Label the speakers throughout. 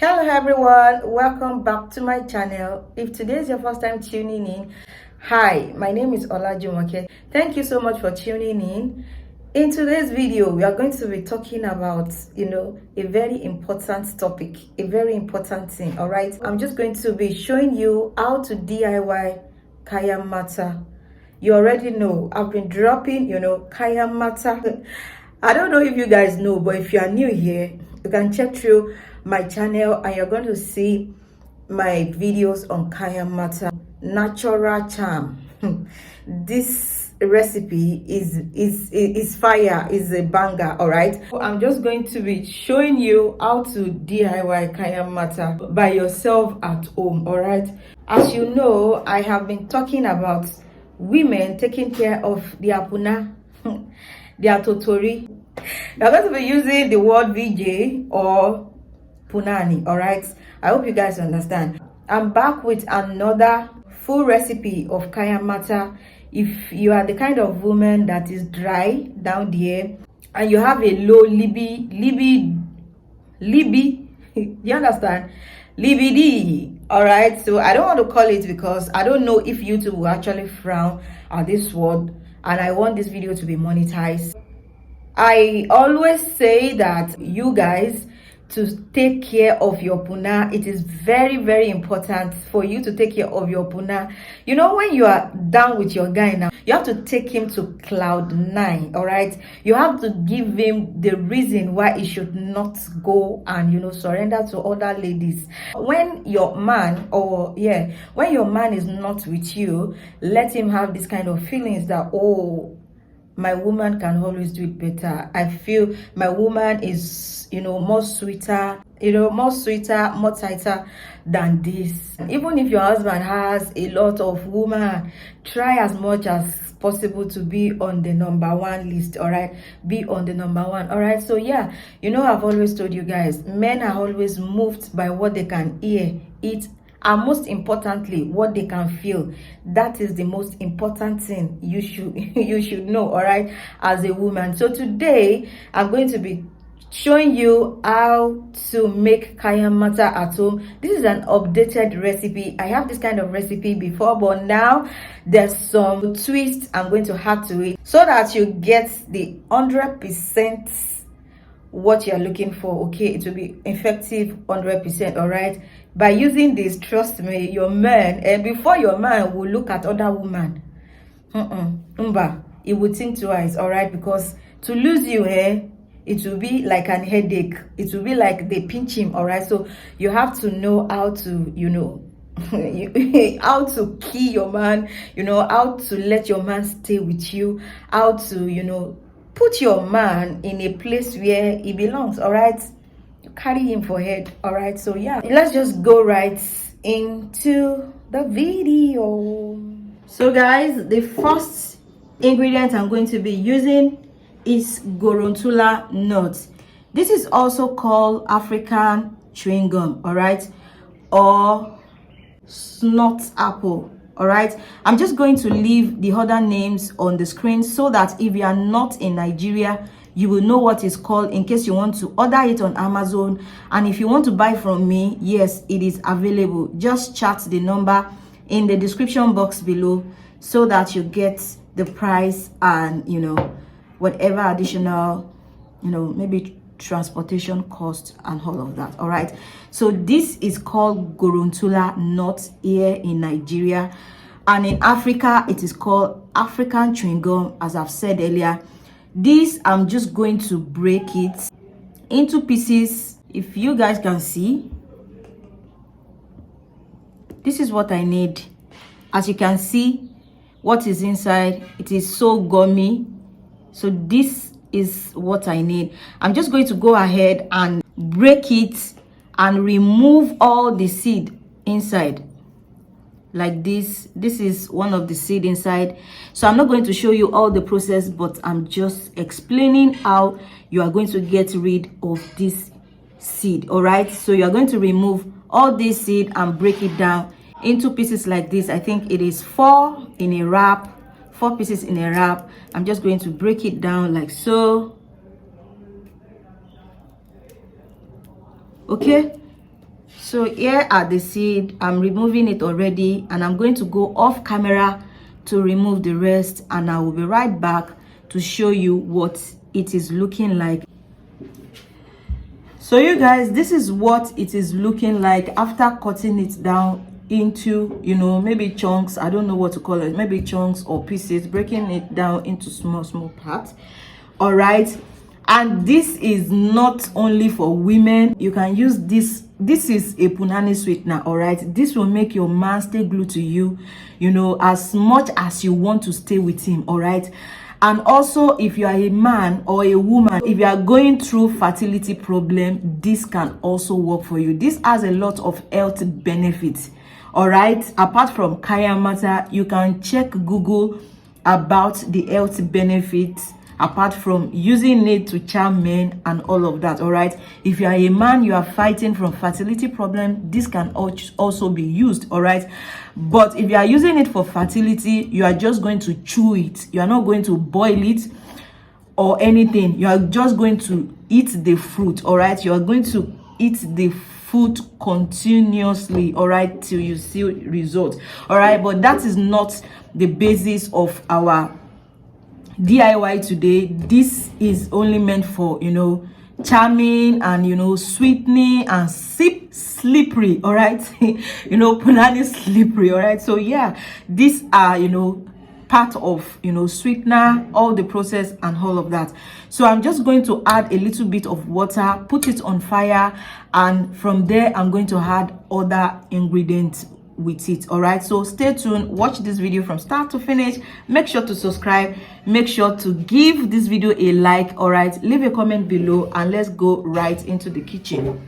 Speaker 1: Hello everyone, welcome back to my channel. If today is your first time tuning in, hi, my name is Olajumoke. Thank you so much for tuning in. In today's video, we are going to be talking about, a very important topic, a very important thing, all right? I'm just going to be showing you how to DIY Kayamata. You already know, I've been dropping, Kayamata. I don't know if you guys know, but if you are new here, you can check through my channel and you're going to see my videos on Kayamata natural charm. This recipe is fire, is a banger. All right, I'm just going to be showing you how to DIY Kayamata by yourself at home. All right, as you know, I have been talking about women taking care of their puna, their totori. You're going to be using the word VJ or punani. All right, I hope you guys understand. I'm back with another full recipe of Kayamata. If you are the kind of woman that is dry down there and you have a low libi, you understand, libidi. All right, so I don't want to call it because I don't know if YouTube will actually frown at this word, and I want this video to be monetized. I always say that you guys to take care of your puna. It is very important for you to take care of your puna. You know, when you are down with your guy now, you have to take him to cloud 9. All right, you have to give him the reason why he should not go and surrender to other ladies. When your man when your man is not with you, let him have this kind of feelings that, oh, my woman can always do it better. I feel my woman is, more sweeter, more tighter than this. Even if your husband has a lot of women, try as much as possible to be on the number one list. All right, be on the number one. All right, so yeah, I've always told you guys, men are always moved by what they can hear, eat, and most importantly what they can feel. That is the most important thing you should you should know, all right, as a woman. So today I'm going to be showing you how to make Kayamata at home. This is an updated recipe. I have this kind of recipe before, but now there's some twist I'm going to add to it so that you get the 100% what you're looking for. Okay, it will be effective 100%. all right, by using this, trust me, your man, and before your man will look at other women, he would think twice. All right, because to lose you, it will be like an headache. It will be like they pinch him. All right, so you have to know how to how to key your man, how to let your man stay with you, how to put your man in a place where he belongs. All right, you carry him for head. All right, so yeah, let's just go right into the video. So guys, the first ingredient I'm going to be using is Gorontula nut. This is also called African chewing gum, all right, or snot apple. All right, I'm just going to leave the other names on the screen so that if you are not in Nigeria, you will know what it's called in case you want to order it on Amazon. And if you want to buy from me, yes, it is available. Just chat the number in the description box below so that you get the price and whatever additional maybe transportation cost and all of that. All right, so this is called Gorontula nut here in Nigeria, and in Africa it is called African chewing gum, as I've said earlier. This, I'm just going to break it into pieces. If you guys can see, this is what I need. As you can see what is inside, it is so gummy. So this is what I need. I'm just going to go ahead and break it and remove all the seed inside like this. This is one of the seed inside. So I'm not going to show you all the process, but I'm just explaining how you are going to get rid of this seed. All right, so you are going to remove all this seed and break it down into pieces like this. I think it is 4 in a wrap, 4 pieces in a wrap. I'm just going to break it down like so. Okay, So here are the seed. I'm removing it already, and I'm going to go off camera to remove the rest, and I will be right back to show you what it is looking like. So you guys, this is what it is looking like after cutting it down into, you know, maybe chunks. I don't know what to call it, maybe chunks or pieces, breaking it down into small parts. All right, and this is not only for women. You can use this. This is a punani sweetener. All right, this will make your man stay glued to you, you know, as much as you want to stay with him. All right. And also, if you are a man or a woman, if you are going through fertility problem, this can also work for you. This has a lot of health benefits. All right, apart from Kayamata, you can check Google about the health benefits apart from using it to charm men and all of that. All right, if you are a man, you are fighting from fertility problem, this can also be used. All right, but if you are using it for fertility, you are just going to chew it. You are not going to boil it or anything. You are just going to eat the fruit. All right, you are going to eat the fruit continuously, all right, till you see results. All right, but that is not the basis of our DIY today. This is only meant for, you know, charming and, you know, sweetening and slippery. All right, you know, punani slippery. All right, so yeah, these are, you know, part of, you know, sweetener, all the process and all of that. So I'm just going to add a little bit of water, put it on fire, and from there I'm going to add other ingredients with it. All right, so stay tuned, watch this video from start to finish. Make sure to subscribe, make sure to give this video a like. All right, leave a comment below, and let's go right into the kitchen.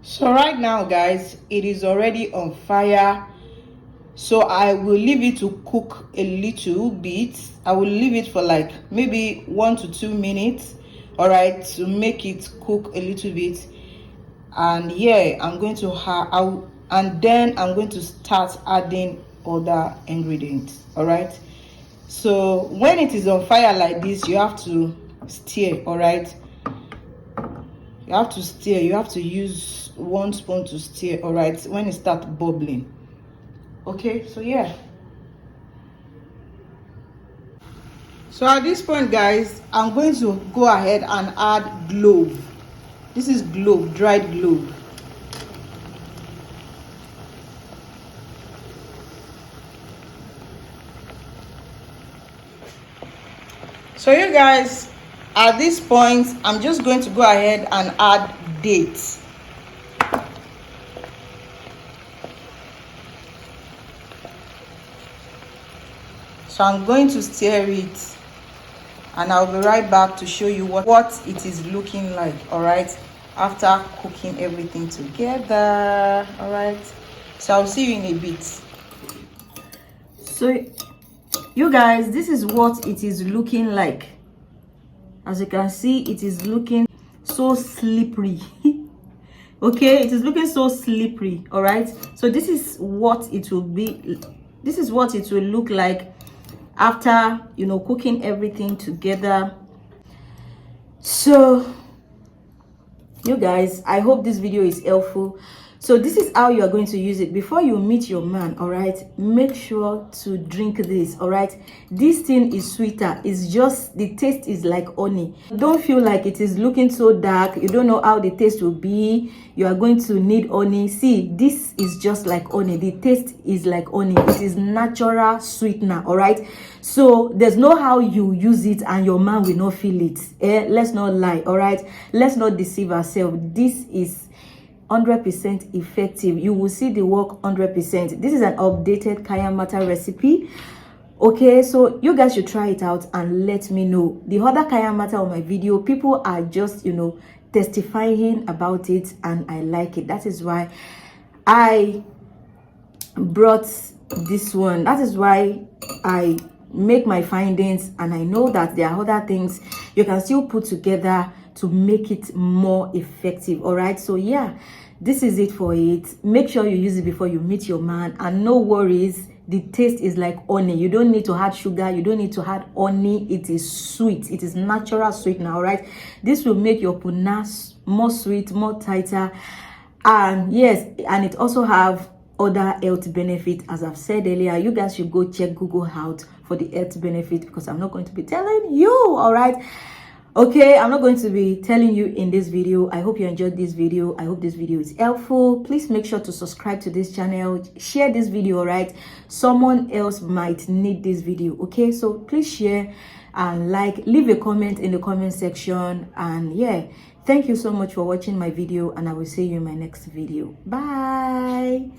Speaker 1: So right now, guys, it is already on fire, so I will leave it to cook a little bit. I will leave it for like maybe 1 to 2 minutes, all right, to make it cook a little bit. And yeah, I'm going to and then I'm going to start adding other ingredients. All right, so when it is on fire like this, you have to stir. All right, you have to stir. You have to use 1 spoon to stir. All right, when it starts bubbling. Okay, so yeah, so at this point, guys, I'm going to go ahead and add clove. This is clove, dried clove. So you guys, at this point, I'm just going to go ahead and add dates. So I'm going to stir it, and I'll be right back to show you what it is looking like. All right, after cooking everything together. All right, so I'll see you in a bit. So you guys, this is what it is looking like. As you can see, it is looking so slippery. Okay, it is looking so slippery. All right, so this is what it will be. This is what it will look like after, you know, cooking everything together. So you guys, I hope this video is helpful. So this is how you are going to use it before you meet your man. All right, make sure to drink this. All right, this thing is sweeter. It's just the taste is like honey. Don't feel like it is looking so dark. You don't know how the taste will be. You are going to need honey. See, this is just like honey. The taste is like honey. It is natural sweetener. All right, so there's no how you use it and your man will not feel it. Let's not lie. All right, let's not deceive ourselves. This is 100% effective. You will see the work 100%. This is an updated Kayamata recipe. Okay, so you guys should try it out and let me know. The other Kayamata on my video, people are just, you know, testifying about it, and I like it. That is why I brought this one. That is why I make my findings, and I know that there are other things you can still put together to make it more effective. All right, so yeah, this is it for it. Make sure you use it before you meet your man, and no worries, the taste is like honey. You don't need to add sugar, you don't need to add honey. It is sweet, it is natural sweet now, right? This will make your puna more sweet, more tighter. And yes, and it also have other health benefit. As I've said earlier, you guys should go check Google out for the health benefit, because I'm not going to be telling you. All right, okay, I'm not going to be telling you in this video. I hope you enjoyed this video. I hope this video is helpful. Please make sure to subscribe to this channel, share this video. All right, someone else might need this video. Okay, so please share and like, leave a comment in the comment section. And yeah, thank you so much for watching my video, and I will see you in my next video. Bye.